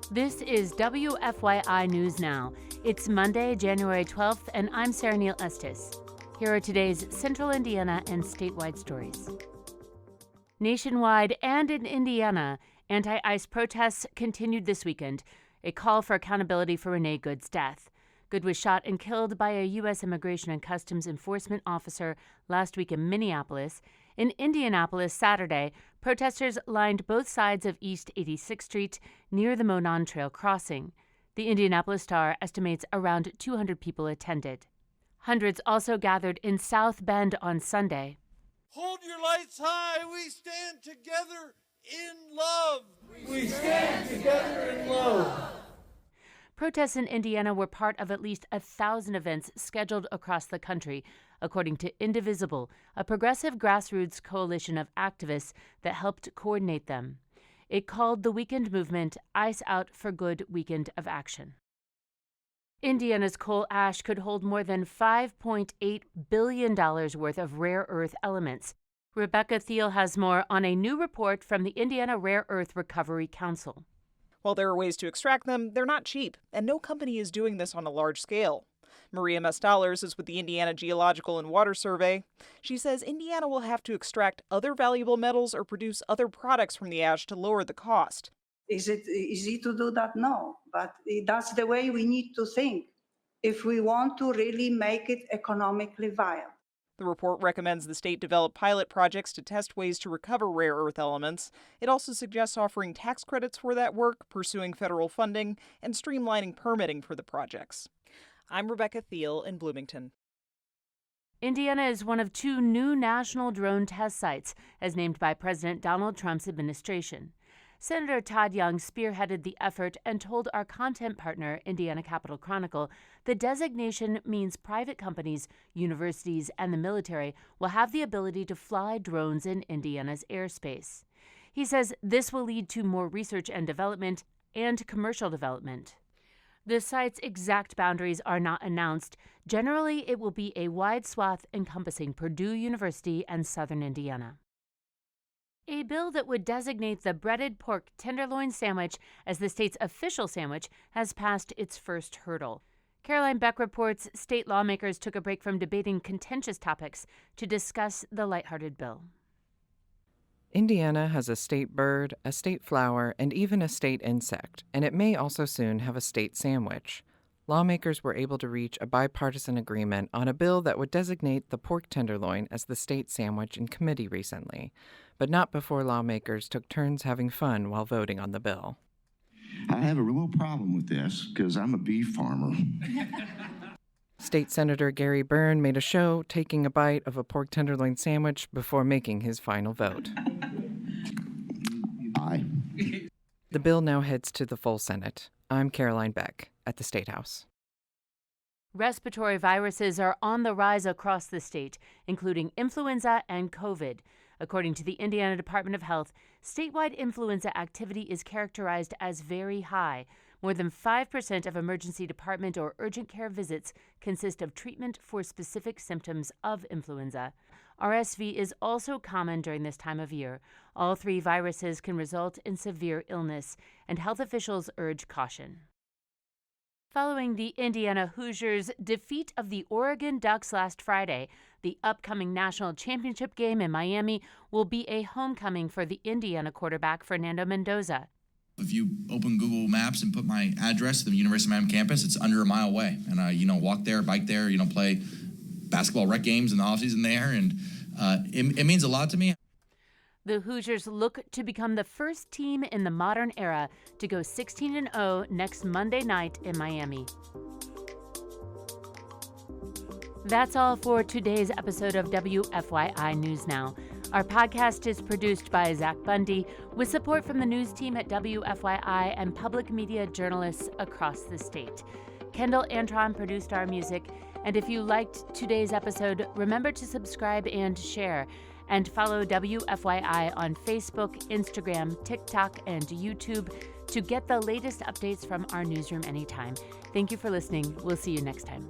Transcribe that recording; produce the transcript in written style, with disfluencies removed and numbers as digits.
This is WFYI News Now. It's Monday, January 12th, and I'm Sarah Neal Estes. Here are today's Central Indiana and statewide stories. Nationwide and in Indiana, anti-ICE protests continued this weekend, a call for accountability for Renee Good's death. Good was shot and killed by a U.S. Immigration and Customs Enforcement officer last week in Minneapolis. In Indianapolis Saturday, protesters lined both sides of East 86th Street near the Monon Trail crossing. The Indianapolis Star estimates around 200 people attended. Hundreds also gathered in South Bend on Sunday. Hold your lights high. We stand together in love. We stand together in love. Protests in Indiana were part of at least 1,000 events scheduled across the country, according to Indivisible, a progressive grassroots coalition of activists that helped coordinate them. It called the weekend movement ICE Out for Good Weekend of Action. Indiana's coal ash could hold more than $5.8 billion worth of rare earth elements. Rebecca Thiel has more on a new report from the Indiana Rare Earth Recovery Council. While there are ways to extract them, they're not cheap, and no company is doing this on a large scale. Maria Mestallers is with the Indiana Geological and Water Survey. She says Indiana will have to extract other valuable metals or produce other products from the ash to lower the cost. Is it easy to do that? No, but that's the way we need to think if we want to really make it economically viable. The report recommends the state develop pilot projects to test ways to recover rare earth elements. It also suggests offering tax credits for that work, pursuing federal funding, and streamlining permitting for the projects. I'm Rebecca Thiel in Bloomington. Indiana is one of 2 new national drone test sites, as named by President Donald Trump's administration. Senator Todd Young spearheaded the effort and told our content partner, Indiana Capitol Chronicle, the designation means private companies, universities, and the military will have the ability to fly drones in Indiana's airspace. He says this will lead to more research and development and commercial development. The site's exact boundaries are not announced. Generally, it will be a wide swath encompassing Purdue University and southern Indiana. A bill that would designate the breaded pork tenderloin sandwich as the state's official sandwich has passed its first hurdle. Caroline Beck reports state lawmakers took a break from debating contentious topics to discuss the lighthearted bill. Indiana has a state bird, a state flower, and even a state insect, and it may also soon have a state sandwich. Lawmakers were able to reach a bipartisan agreement on a bill that would designate the pork tenderloin as the state sandwich in committee recently, but not before lawmakers took turns having fun while voting on the bill. I have a real problem with this because I'm a beef farmer. State Senator Gary Byrne made a show taking a bite of a pork tenderloin sandwich before making his final vote. Aye. The bill now heads to the full Senate. I'm Caroline Beck at the State House. Respiratory viruses are on the rise across the state, including influenza and COVID. According to the Indiana Department of Health, statewide influenza activity is characterized as very high. More than 5% of emergency department or urgent care visits consist of treatment for specific symptoms of influenza. RSV is also common during this time of year. All 3 viruses can result in severe illness, and health officials urge caution. Following the Indiana Hoosiers' defeat of the Oregon Ducks last Friday, the upcoming national championship game in Miami will be a homecoming for the Indiana quarterback Fernando Mendoza. If you open Google Maps and put my address to the University of Miami campus, it's under a mile away. And, walk there, bike there, play basketball rec games in the offseason there. And it means a lot to me. The Hoosiers look to become the first team in the modern era to go 16-0 next Monday night in Miami. That's all for today's episode of WFYI News Now. Our podcast is produced by Zach Bundy with support from the news team at WFYI and public media journalists across the state. Kendall Antron produced our music, and if you liked today's episode, remember to subscribe and share. And follow WFYI on Facebook, Instagram, TikTok, and YouTube to get the latest updates from our newsroom anytime. Thank you for listening. We'll see you next time.